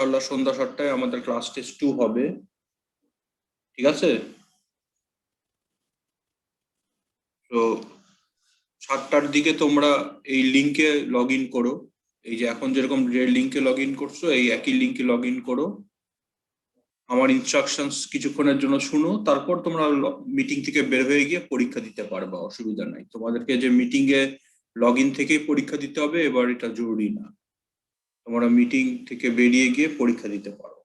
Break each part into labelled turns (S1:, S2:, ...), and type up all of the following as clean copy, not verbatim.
S1: ইনশাআল্লাহ সন্ধ্যা 7টায় আমাদের class test 2 হবে, ঠিক আছে? তো 7টার দিকে তোমরা এই লিংকে লগ ইন করো। এই যে এখন যেরকম লিংকে লগ ইন করছো, এই একই লিংকে লগ ইন করো। আমার ইনস্ট্রাকশনস কিছুক্ষণের জন্য শুনো, তারপর তোমরা মিটিং থেকে বের হয়ে গিয়ে পরীক্ষা দিতে পারবা, অসুবিধা নাই। তোমাদেরকে যে মিটিং এ লগ ইন থেকেই পরীক্ষা দিতে হবে এবার এটা জরুরি না, তোমরা মিটিং থেকে বেরিয়ে গিয়ে পরীক্ষা দিতে পারো,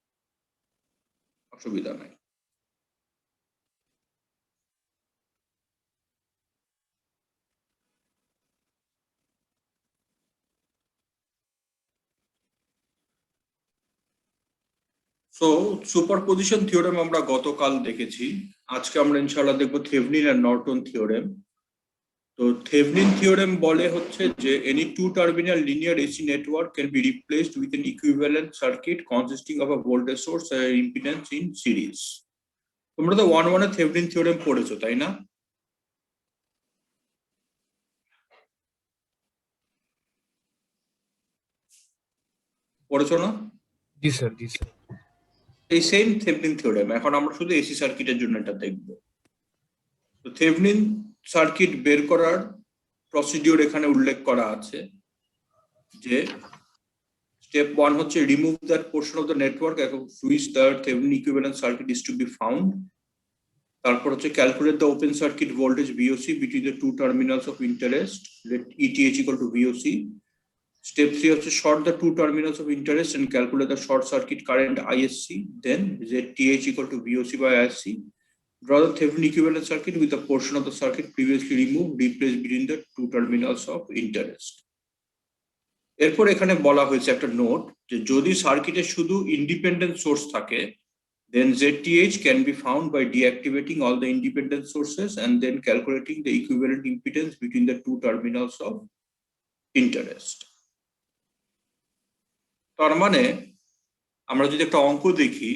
S1: অসুবিধা নাই। সো সুপারপজিশন থিওরেম আমরা গতকাল দেখেছি, আজকে আমরা ইনশাআল্লাহ দেখবো থেভনিন আর নর্টন থিওরেম। তো থেভনিন থিওরেম বলে হচ্ছে যে any two terminal linear AC network can be replaced with an equivalent circuit consisting of a voltage source আর ইম্পিডেন্স ইন সিরিজ। তোমরা তো 1-1 এ থেভনিন থিওরেম পড়েছো, তাই না? পড়েছো না?
S2: জি স্যার, জি স্যার।
S1: এই সেম থেভনিন থিওরেম এখন আমরা শুধু এসি সার্কিটের জন্য এটা দেখব। তো থেভনিন সার্কিট বের করার প্রসিডিউর এখানে উল্লেখ করা আছে যে স্টেপ 1 হচ্ছে remove that portion of the network which the Thevenin equivalent circuit is to be found. তারপর হচ্ছে calculate the open circuit voltage VOC between the two terminals of interest, let ETH equal to VOC. Step 3 হচ্ছে short the two terminals of interest and calculate the short circuit current ISC, then ZTH equal to VOC by ISC. Draw the Thevenin equivalent circuit with a portion of the circuit previously removed replaced between the two terminals of interest. এরপর এখানে বলা হয়েছে একটা note যে যদি সার্কিটে শুধু independent source থাকে, then ZTH can be found by deactivating all the independent sources and then calculating the equivalent impedance between the two terminals of interest. তার মানে আমরা যদি একটা অঙ্ক দেখি,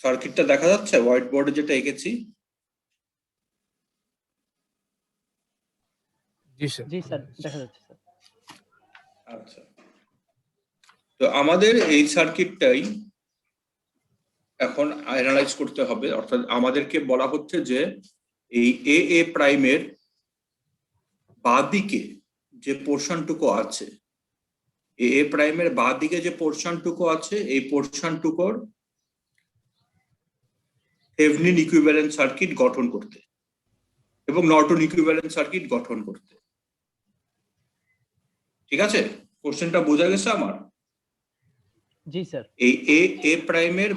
S1: সার্কিটটা দেখা যাচ্ছে হোয়াইট বোর্ডে যেটা এঁকেছি?
S2: জি স্যার,
S3: জি স্যার, দেখা যাচ্ছে স্যার।
S1: আচ্ছা, তো আমাদের এই সার্কিটটাই এখন অ্যানালাইজ করতে হবে, অর্থাৎ আমাদেরকে বলা হচ্ছে যে এই এ প্রাইমের বাঁদিকে যে পোর্শনটুকু আছে, এ প্রাইমের বাঁদিকে যে পোর্শনটুকু আছে, এই পোর্শনটুকুর থেভনিন ইকুইভ্যালেন্ট সার্কিট গঠন করতে এবং নর্টন ইকুইভ্যালেন্ট সার্কিট গঠন করতে। ঠিক আছে, কোশ্চেনটা বোঝা গেছে আমার?
S3: জি স্যার।
S1: এই এ প্রাইমের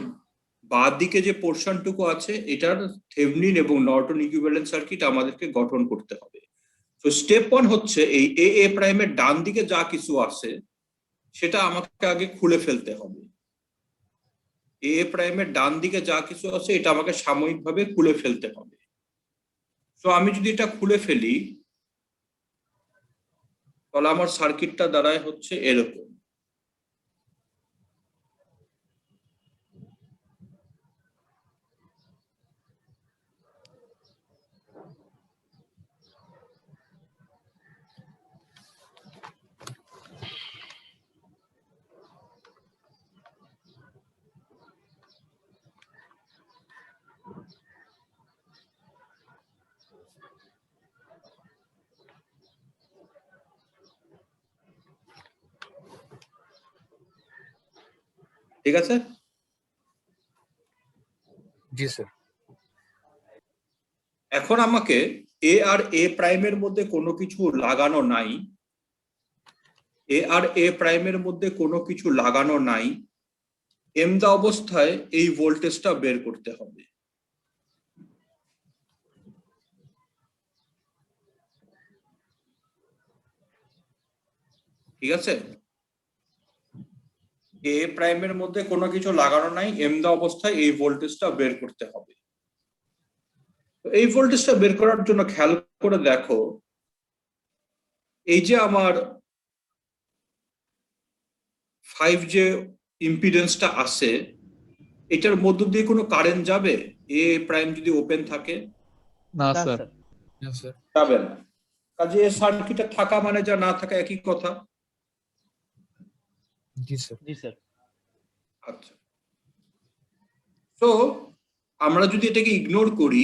S1: বাঁ দিকে যে পোর্শনটুকু আছে এটার থেভনিন এবং নর্টন ইকুইভ্যালেন্ট সার্কিট আমাদেরকে গঠন করতে হবে। তো স্টেপ 1 হচ্ছে এই এ প্রাইমের ডান দিকে যা কিছু আছে সেটা আমাকে আগে খুলে ফেলতে হবে। এ প্রাইমের ডান দিকে যা কিছু আছে এটা আমাকে সাময়িকভাবে খুলে ফেলতে হবে। তো আমি যদি এটা খুলে ফেলি, তাহলে আমার সার্কিটটা দাঁড়ায় হচ্ছে এরকম। ঠিক আছে?
S2: জি স্যার।
S1: এখন আমাকে এ আর এ প্রাইমের মধ্যে কোনো কিছু লাগানো নাই, এ আর এ প্রাইমের মধ্যে কোনো কিছু লাগানো নাই, এমদা অবস্থায় এই ভোল্টেজটা বের করতে হবে। ঠিক আছে? এ প্রাইমের মধ্যে কোনো কিছু লাগানো নাই, এমদা অবস্থায় এই ভোল্টেজটা বের করতে হবে। তো এই ভোল্টেজটা বের করার জন্য খেয়াল করে দেখো, এই যে আমার 5 যে ইম্পিডেন্সটা আছে, এটার মধ্য দিয়ে কোনো কারেন্ট যাবে এ প্রাইম যদি ওপেন থাকে?
S4: না
S3: না
S4: স্যার।
S3: স্যার।
S2: না স্যার।
S1: যাবে না। কাজে এ সার্কিটে থাকা মানে যা না থাকা একই কথা।
S2: জি স্যার।
S3: জি স্যার।
S1: আচ্ছা, তো আমরা যদি এটাকে ইগনোর করি,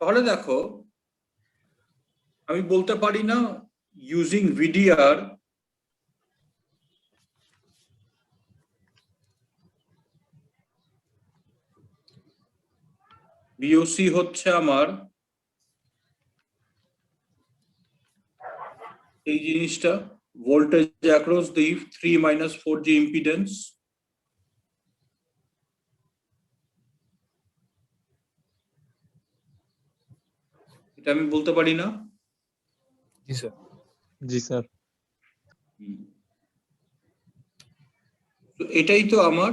S1: তাহলে দেখো আমি বলতে পারি না ইউজিং ভিডিআর বিওসি হচ্ছে আমার এই জিনিসটা, ভোল্টেজ অ্যাক্রস দি 3-4G ইম্পিডেন্স। এটা আমি বলতে পারি না?
S2: জি স্যার।
S4: জি স্যার।
S1: তো এটাই তো আমার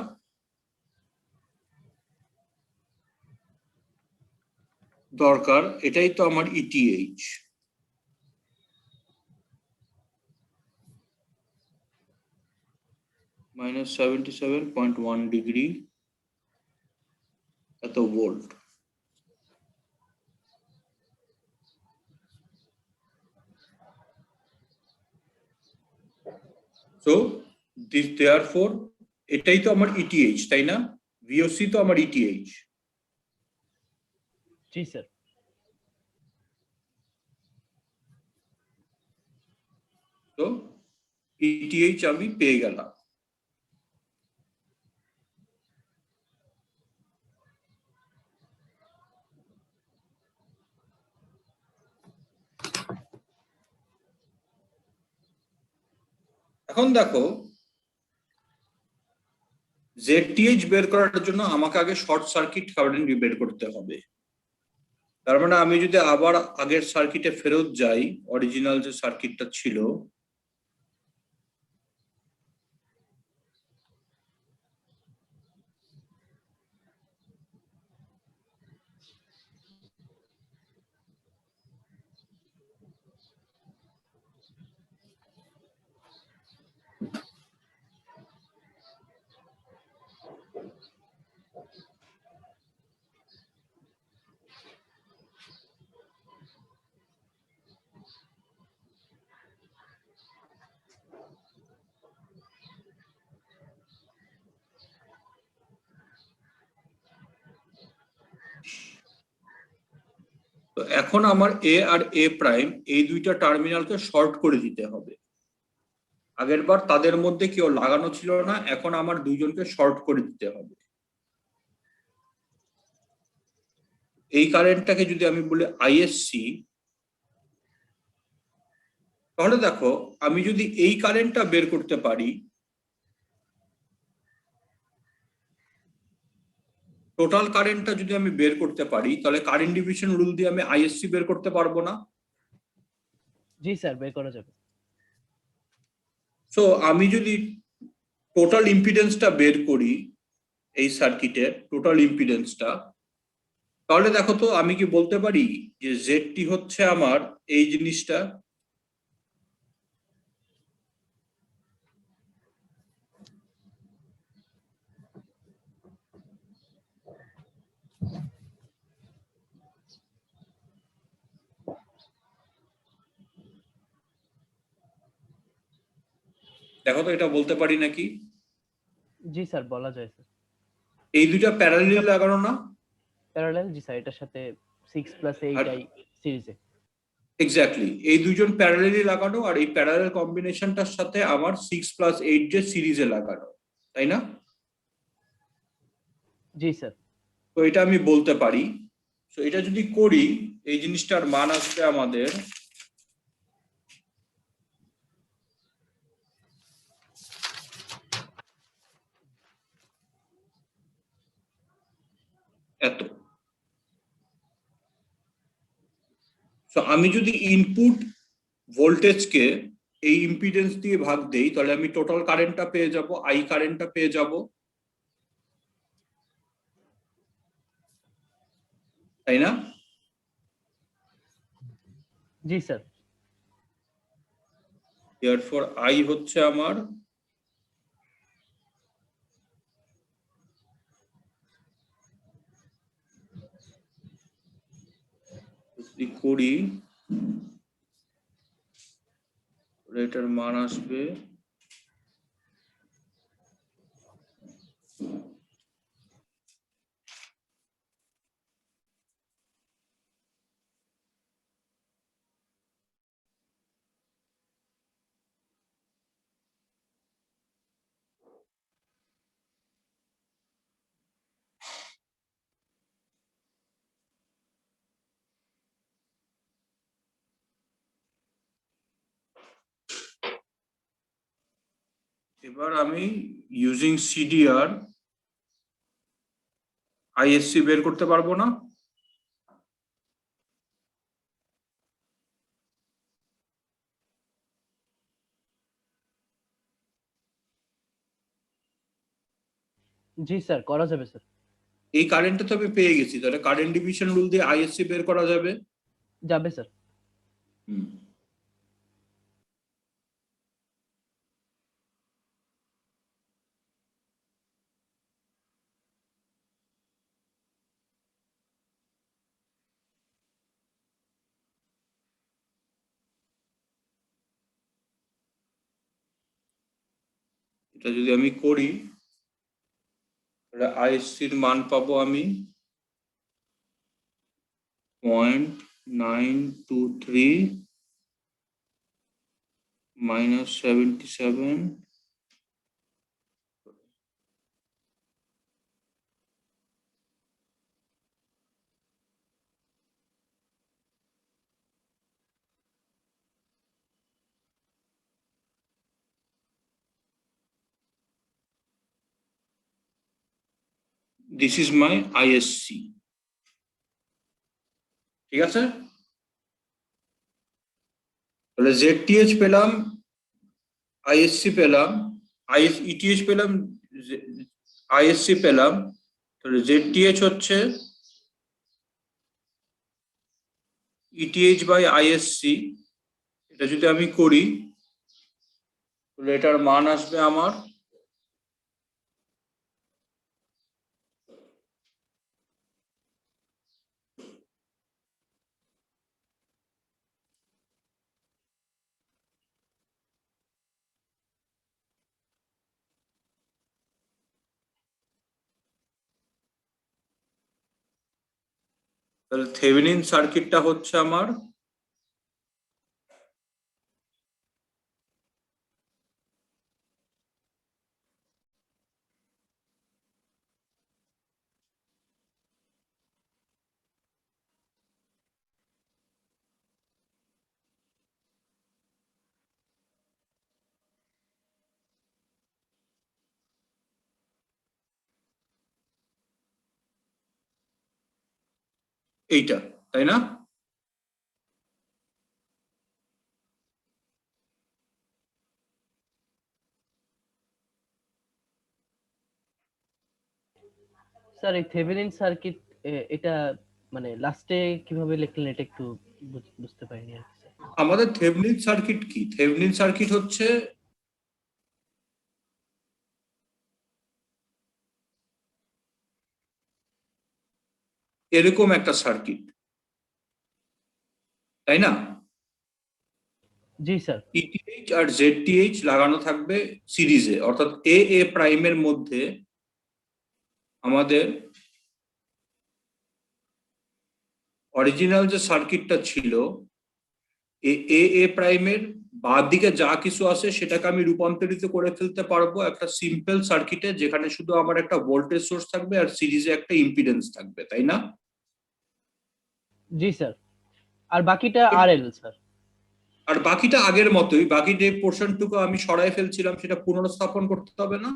S1: দরকার, এটাই তো আমার ইটিএইচ। -77.1 ডিগ্রি এত ভোল্ট। সো দিস দেয়ারফর এটাই তো আমার ইটিএইচ, তাই না? ভিওসি তো আমার ইটিএইচ।
S3: জি স্যার।
S1: তো ইটিএইচ আমি পেয়ে গেলাম। এখন দেখো জেডটিএইচ বের করার জন্য আমাকে আগে শর্ট সার্কিট কারেন্ট বের করতে হবে। তার মানে আমি যদি আবার আগের সার্কিটে ফেরত যাই, অরিজিনাল যে সার্কিটটা ছিল, তো এখন আমার এ আর এ প্রাইম এই দুইটা টার্মিনালকে শর্ট করে দিতে হবে। আগেরবার তাদের মধ্যে কেউ লাগানো ছিল না, এখন আমার দুইজনকে শর্ট করে দিতে হবে। এই কারেন্টটাকে যদি আমি বলি আইএসসি, তাহলে দেখো আমি যদি এই কারেন্টটা বের করতে পারি, টোটাল কারেন্টটা যদি আমি বের করতে পারি তাহলে কারেন্ট ডিভিশন রুল দিয়ে আমি আইএসসি বের করতে পারবো না?
S3: জি স্যার, বের করা যাবে।
S1: সো আমি যদি টোটাল ইম্পিডেন্সটা বের করি এই সার্কিটের টোটাল ইম্পিডেন্সটা, তাহলে দেখো তো আমি কি বলতে পারি যে জেডটি হচ্ছে আমার এই জিনিসটা, দেখো তো এটা বলতে পারি নাকি?
S3: জি স্যার, বলা যায় স্যার।
S1: এই দুইটা প্যারালালি লাগানো না?
S3: প্যারালাল, জি স্যার, এটার সাথে 6+8
S1: আর
S3: আই সিরিজে।
S1: এক্স্যাক্টলি এই দুইজন প্যারালালি লাগানো, আর এই প্যারালাল কম্বিনেশনটার সাথে আমার 6+8 যে সিরিজে লাগানো, তাই না?
S3: জি স্যার।
S1: তো এটা আমি বলতে পারি। তো এটা যদি করি এই জিনিসটার মান আসবে আমাদের এত। তো আমি যদি ইনপুট ভোল্টেজকে এই ইম্পিডেন্স দিয়ে ভাগ দেই তাহলে আমি টোটাল কারেন্টটা পেয়ে যাব, আই কারেন্টটা পেয়ে যাব, তাই না?
S3: জি স্যার।
S1: এরপর আই হচ্ছে আমার যদি করি এটার মান আসবে এবার আমি ইউজিং সিডিআর আইএসসি বের করতে পারবো না?
S3: জি স্যার, করা যাবে স্যার।
S1: এই কারেন্টটা তো আমি পেয়ে গেছি, তাহলে কারেন্ট ডিভিশন রুল দিয়ে আইএসসি বের করা যাবে।
S3: যাবে স্যার।
S1: হুম। এটা যদি আমি করি তাহলে আইএসসির মান পাবো আমি 0.923 -77। This is my ISC. ঠিক আছে, তাহলে জেডটিএইচ পেলাম, আইএসসি পেলাম, আইএস ইটিএইচ পেলাম, আইএসসি পেলাম, তাহলে জেডটিএইচ হচ্ছে ইটিএইচ বাই আইএসসি। এটা যদি আমি করি তাহলে এটার মান আসবে আমার তাহলে থেভেনিন সার্কিটটা হচ্ছে আমার এইটা, তাই না?
S3: স্যার এই থেভেনিন সার্কিট এটা মানে লাস্টে কিভাবে লিখলেন এটা একটু বুঝতে পারিনি আর কি, স্যার।
S1: আমাদের থেভনিন সার্কিট কি? থেভনিন সার্কিট হচ্ছে এরকম একটা সার্কিট, তাই না?
S3: জি স্যার।
S1: ইটিএইচ আর জেডটিএইচ লাগানো থাকবে সিরিজে, অর্থাৎ এ এ প্রাইমের মধ্যে আমাদের অরিজিনাল যে সার্কিটটা ছিল এ এ প্রাইমের বাঁ দিকে যা কিছু আছে সেটাকে আমি রূপান্তরিত করে ফেলতে পারবো একটা সিম্পল সার্কিটে, যেখানে শুধু আমার একটা ভোল্টেজ সোর্স থাকবে আর সিরিজে একটা ইম্পিডেন্স থাকবে, তাই না?
S3: জি স্যার। আর বাকিটা আরএল স্যার।
S1: আর বাকিটা আগের মতোই, বাকি যে পোর্শনটুকু আমি সরাই ফেলছিলাম সেটা পুনর্স্থাপন করতে হবে না?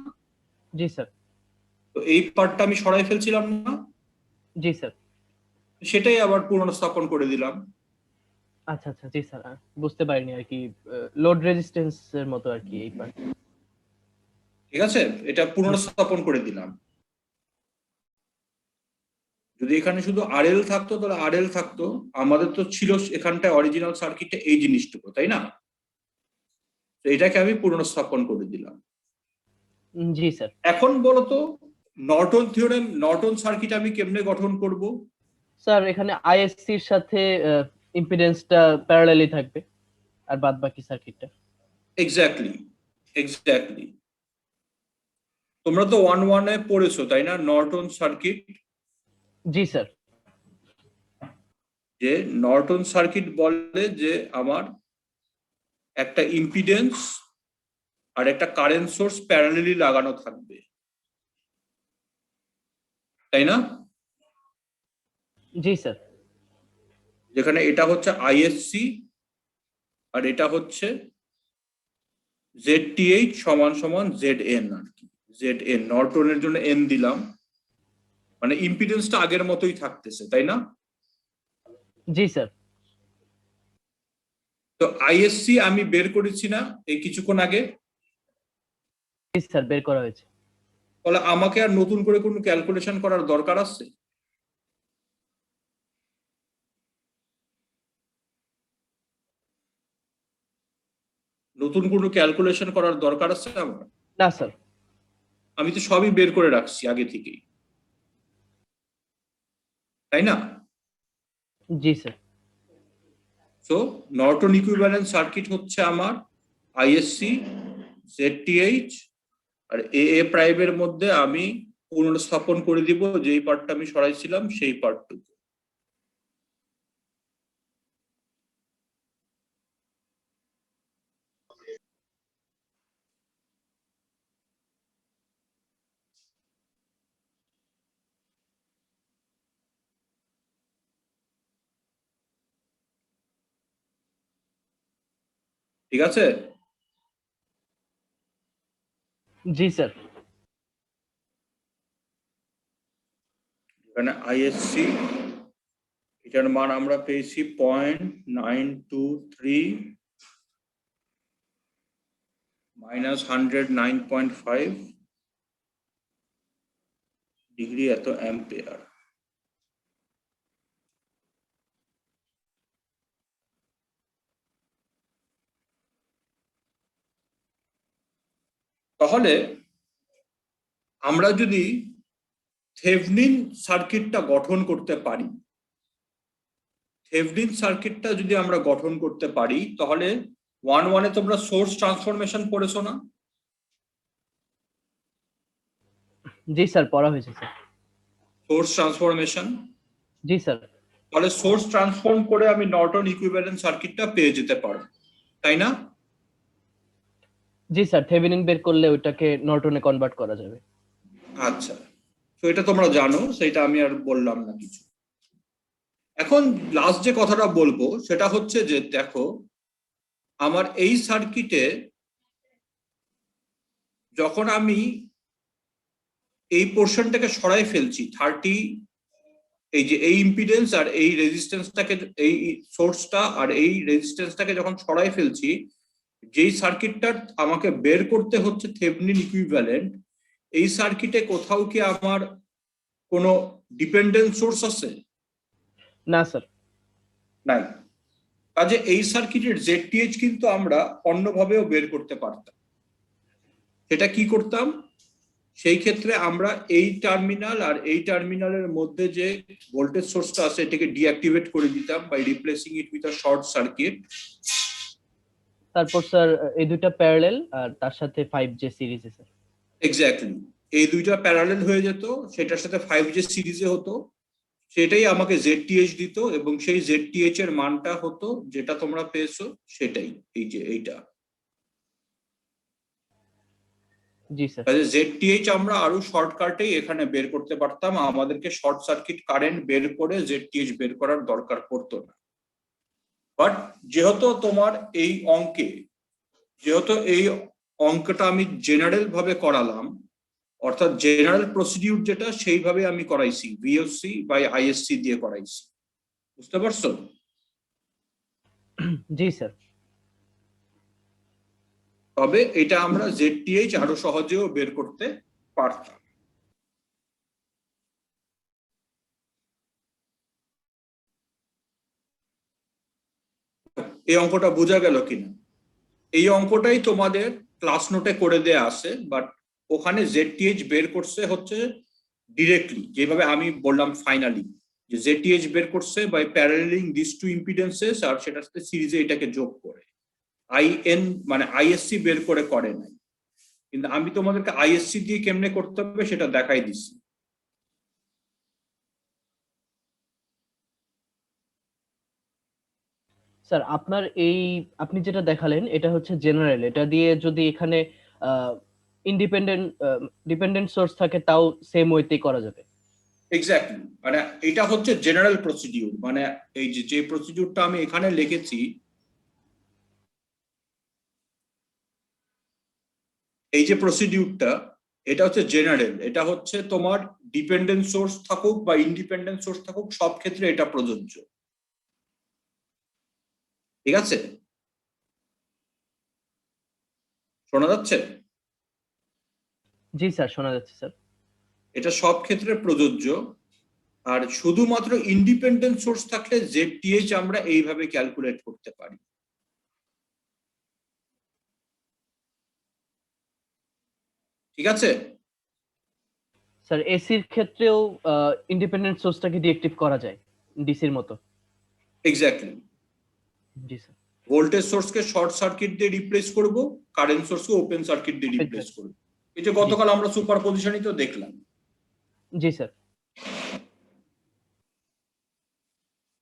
S3: জি স্যার।
S1: তো এই পার্টটা আমি সরাই ফেলছিলাম না,
S3: জি স্যার।
S1: সেটাই আবার পুনর্স্থাপন করে দিলাম।
S3: আচ্ছা আচ্ছা, জি স্যার, বুঝতে পারিনি আর কি, লোড রেজিস্ট্যান্স এর মতো আর কি এই পার্ট।
S1: ঠিক আছে, এটা পুনর্স্থাপন করে দিলাম। যদি এখানে শুধু আরএল থাকতো তাহলে আরএল থাকতো, আমাদের তো ছিল এখানটায় অরিজিনাল সার্কিটে এই জিনিসটুকু, তাই না? তো এটাকে আমি পুনর্স্থাপন করে দিলাম।
S3: জি স্যার।
S1: এখন বলতো নর্টন থিওরেম, নর্টন সার্কিট আমি কেমনে গঠন করব?
S3: স্যার এখানে আইএসসি এর সাথে ইম্পিডেন্সটা প্যারালালি থাকবে আর বাদ বাকি সার্কিটটা।
S1: Exactly, exactly. তোমরা তো 1-1 এ পড়েছো, তাই না, নর্টন সার্কিট?
S3: জি স্যার।
S1: যে নর্টন সার্কিট বলে যে আমার একটা ইম্পিডেন্স আর একটা কারেন্ট সোর্স প্যারালালি লাগানো থাকবে, তাই না?
S3: জি স্যার।
S1: যেখানে এটা হচ্ছে আইএসসি আর এটা হচ্ছে জেডটিএইচ সমান সমান জেড এন আর কি। জেড এন নর্টনের জন্য এন দিলাম, মানে ইম্পিডেন্সটা আগের মতোই থাকতেছে, তাই না?
S3: জি স্যার।
S1: তো আইএসসি আমি বের করেছি না এই কিছুক্ষণ আগে?
S3: জি স্যার, বের করা হয়েছে।
S1: তাহলে আমাকে আর নতুন করে কোনো ক্যালকুলেশন করার দরকার আছে? নতুন কোনো ক্যালকুলেশন করার দরকার আছে আমার?
S3: না স্যার।
S1: আমি তো সবই বের করে রাখছি আগে থেকেই, তাই না?
S3: জি sir.
S1: So Norton equivalent circuit হচ্ছে আমার আইএসসি, জেডটিএইচ আর এ এ প্রাইমের মধ্যে আমি পুনর্স্থাপন করে দিব যেই পার্টটা আমি সরাইছিলাম সেই পার্টটুকু। ঠিক আছে?
S3: জি স্যার।
S1: এখানে আইএসসি এটার মান আমরা পেয়েছি 0.923 মাইনাস 109.5 ডিগ্রি এত অ্যাম্পিয়ার। তাহলে আমরা যদি থেভনিন সার্কিটটা গঠন করতে পারি, থেভনিন সার্কিটটা যদি আমরা গঠন করতে পারি তাহলে 1-1 এ তোমরা সোর্স ট্রান্সফরমেশন পড়েছো না?
S3: জি স্যার, পড়া হয়েছে স্যার।
S1: Source transformation.
S3: জি স্যার।
S1: তাহলে সোর্স ট্রান্সফর্ম করে আমি নর্টন ইকুইভ্যালেন্ট সার্কিটটা পেয়ে যেতে পারবো, তাই না?
S3: জি স্যার, থেভেনিন বের করলে ওইটাকে নর্টনে কনভার্ট করা যাবে।
S1: আচ্ছা, তো এটা তোমরা জানো, সেটা আমি আর বললাম না কিছু। এখন লাস্ট যে কথাটা বলবো সেটা হচ্ছে যে দেখো, আমার এই সার্কিটে যখন আমি এই পোর্শনটাকে সরাই ফেলছি 30 এই যে এই ইম্পিডেন্স আর এই রেজিস্ট্যান্সটাকে, এই সোর্সটা আর এই রেজিস্ট্যান্সটাকে যখন সরাই ফেলছি, যেই সার্কিটটা আমাকে বের করতে হচ্ছে থেভেনিন ইকুইভ্যালেন্ট, এই সার্কিটে কোথাও কি আমার কোনো ডিপেন্ডেন্ট সোর্স আছে?
S3: না স্যার।
S1: নাই। কাজে এই সার্কিটের জেডটিএইচ কিন্তু আমরা অন্যভাবেও বের করতে পারতাম। সেটা কি করতাম? সেই ক্ষেত্রে আমরা এই টার্মিনাল আর এই টার্মিনালের মধ্যে যে ভোল্টেজ সোর্সটা আছে এটাকে ডিঅ্যাক্টিভেট করে দিতাম by replacing it with a short circuit.
S3: তারপর স্যার এই দুইটা প্যারালাল আর তার সাথে 5J সিরিজে স্যার।
S1: এক্স্যাক্টলি, এই দুইটা প্যারালাল হয়ে যেত, সেটার সাথে 5J সিরিজে হতো, সেটাই আমাকে জেডটিএইচ দিত এবং সেই জেডটিএইচ এর মানটা হতো যেটা তোমরা পেয়েছো সেটাই, এই যে এইটা।
S3: জি স্যার।
S1: তাহলে জেডটিএইচ আমরা আরো শর্টকাটেই এখানে বের করতে পারতাম, আমাদেরকে শর্ট সার্কিট কারেন্ট বের করে জেডটিএইচ বের করার দরকার পড়তো না। বাট যেহেতু তোমার এই অঙ্কে, যেহেতু এই অঙ্কটা আমি জেনারেল ভাবে করালাম, অর্থাৎ জেনারেল প্রসিডিউর যেটা সেইভাবে আমি করাইছি, ভিওসি বাই আইএসসি দিয়ে করাইছি। বুঝতে পারছো?
S3: জি স্যার।
S1: তবে এটা আমরা জেডটিএইচ আরো সহজেও বের করতে পারতাম। এই অঙ্কটা বোঝা গেল কিনা? এই অঙ্কটাই তোমাদের ক্লাস নোটে করে দেয়া আছে, বাট ওখানে জেডটিএইচ বের করছে হচ্ছে ডিরেক্টলি, যেভাবে আমি বললাম ফাইনালি, যে জেডটিএইচ বের করছে বাই প্যারালেলিং দিস টু ইম্পিডেন্সেস, আর সেটার সাথে সিরিজে এটাকে যোগ করে। আইএন মানে আইএসসি বের করে নাই, কিন্তু আমি তোমাদেরকে আইএসসি দিয়ে কেমনে করতে হবে সেটা দেখাই দিচ্ছি।
S3: স্যার আপনার এই আপনি যেটা দেখালেন এটা হচ্ছে জেনারেল, এটা দিয়ে যদি এখানে ইন্ডিপেন্ডেন্ট ডিপেন্ডেন্ট সোর্স থাকে তাও সেম ওয়েতেই করা যাবে।
S1: এক্স্যাক্টলি, মানে এটা হচ্ছে জেনারেল প্রসিডিউর, মানে এই যে প্রসিডিউরটা আমি এখানে লিখেছি, এই যে প্রসিডিউরটা, এটা হচ্ছে জেনারেল। এটা হচ্ছে তোমার ডিপেন্ডেন্ট সোর্স থাকুক বা ইন্ডিপেন্ডেন্ট সোর্স থাকুক, সব ক্ষেত্রে এটা প্রযোজ্য। ঠিক আছে? শোনা যাচ্ছে?
S3: জি স্যার, শোনা যাচ্ছে স্যার।
S1: এটা সব ক্ষেত্রে প্রযোজ্য। আর শুধুমাত্র ইন্ডিপেন্ডেন্ট সোর্স থাকলে জেডটিএইচ আমরা এইভাবে ক্যালকুলেট করতে পারি। ঠিক আছে?
S3: স্যার এসির ক্ষেত্রেও ইন্ডিপেন্ডেন্ট সোর্সটাকে ডিএক্টিভ করা যায় ডিসির মতো।
S1: এক্স্যাক্টলি।
S3: জি স্যার।
S1: ভোল্টেজ সোর্সকে শর্ট সার্কিট দিয়ে রিপ্লেস করব, কারেন্ট সোর্সকে ওপেন সার্কিট দিয়ে রিপ্লেস করব। এই যে গতকাল আমরা সুপারপজিশনই তো দেখলাম।
S3: জি স্যার।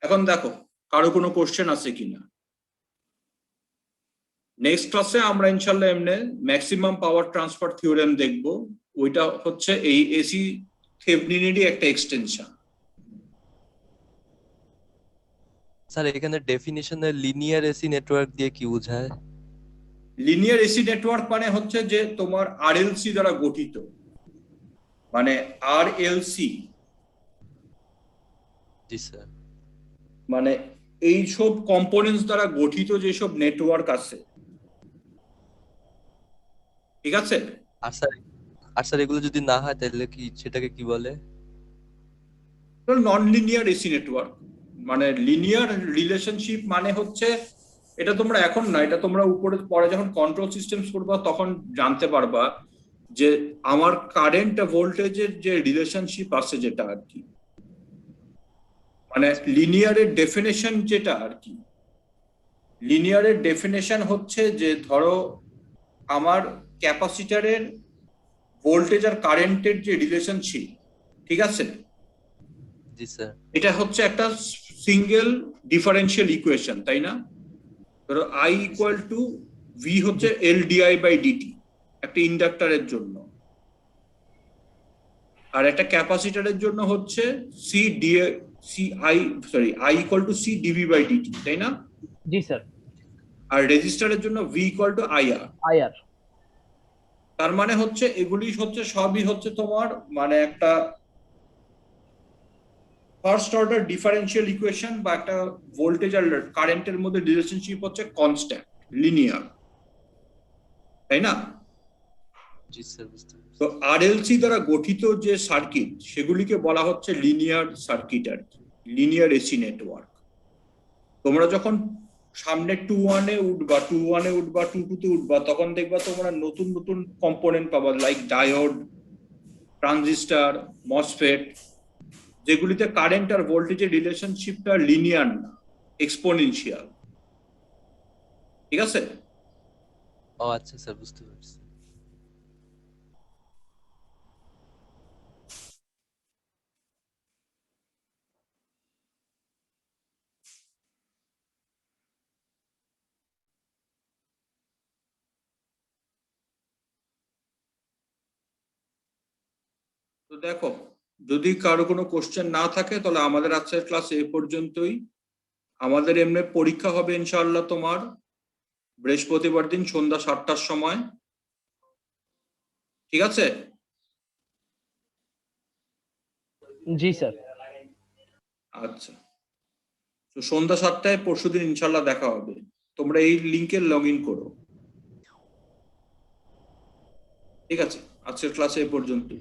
S1: এখন দেখো কারো কোনো কোশ্চেন আছে কিনা। নেক্সট ক্লাসে আমরা ইনশাআল্লাহ এমনি ম্যাক্সিমাম পাওয়ার ট্রান্সফার থিওরেম দেখব। ওইটা হচ্ছে এই এসি থেভেনিনেরই একটা এক্সটেনশন।
S4: স্যার এখানে ডেফিনিশনে লিনিয়ার এসি নেটওয়ার্ক দিয়ে কি বোঝায়?
S1: লিনিয়ার এসি নেটওয়ার্ক মানে হচ্ছে যে তোমার আরএলসি দ্বারা গঠিত, মানে আরএলসি
S4: জি স্যার।
S1: মানে এই সব কম্পোনেন্টস দ্বারা গঠিত যেসব নেটওয়ার্ক আছে। ঠিক আছে?
S4: আর স্যার এগুলো যদি না হয় তাহলে কি সেটাকে কি বলে?
S1: Non linear AC network. মানে লিনিয়ার রিলেশনশিপ মানে হচ্ছে, এটা তোমরা এখন না, এটা তোমরা উপরে পরে যখন কন্ট্রোল সিস্টেমস করবা তখন জানতে পারবা যে আমার কারেন্ট ভোল্টেজের যে রিলেশনশিপ আছে যেটা আর কি, মানে লিনিয়ারের ডেফিনেশন যেটা আর কি। লিনিয়ারের ডেফিনেশন হচ্ছে যে ধরো আমার ক্যাপাসিটরের ভোল্টেজ আর কারেন্টের যে রিলেশনশিপ, ঠিক আছে,
S4: জি স্যার।
S1: এটা হচ্ছে একটা সিঙ্গেল ডিফারেন্সিয়াল ইকুয়েশন, তাই না? ধরো I ইকুয়াল টু ভি হচ্ছে এল ডিআই বাই ডিটি একটা ইন্ডাক্টরের জন্য, আর একটা ক্যাপাসিটরের জন্য হচ্ছে C D C I sorry I equal to C dv by dt, তাই না?
S3: জি স্যার।
S1: আর রেজিস্টারের জন্য V equal to IR.
S3: IR.
S1: তার মানে হচ্ছে এগুলি হচ্ছে সবই হচ্ছে তোমার মানে একটা ফার্স্ট অর্ডার ডিফারেন্সিয়াল ইকুয়েশন বা একটা ভোল্টেজ আর কারেন্টের মধ্যে রিলেশনশিপ হচ্ছে কনস্ট্যান্ট, লিনিয়ার, তাই না?
S4: জি স্যার, বুঝতে পারছি।
S1: তো আরএলসি দ্বারা গঠিত যে সার্কিট সেগুলিকে বলা হচ্ছে লিনিয়ার সার্কিট আর কি, লিনিয়ার এসি নেটওয়ার্ক। তোমরা যখন সামনে 2-1 এ উঠবা, 2-1 এ উঠবা, 2-2 তে উঠবা, তখন দেখবা তোমরা নতুন নতুন কম্পোনেন্ট পাবা, লাইক ডায়োড, ট্রানজিস্টর, মসফেট, যেগুলিতে কারেন্ট আর ভোল্টেজের রিলেশনশিপটা লিনিয়ার না, এক্সপোনেনশিয়াল। ঠিক আছে?
S4: ও আচ্ছা স্যার, বুঝতে পারছি।
S1: তো দেখো, যদি কারো কোনো কোশ্চেন না থাকে তাহলে আমাদের আজকের ক্লাস এ পর্যন্তই। আমাদের এমনি পরীক্ষা হবে ইনশাআল্লাহ তোমার বৃহস্পতিবার দিন সন্ধ্যা 7টার সময়। ঠিক আছে?
S3: জি স্যার।
S1: আচ্ছা, তো সন্ধ্যা 7টায় পরশুদিন ইনশাআল্লাহ দেখা হবে। তোমরা এই লিংকে লগ ইন করো। ঠিক আছে, আজকের ক্লাসে এ পর্যন্তই।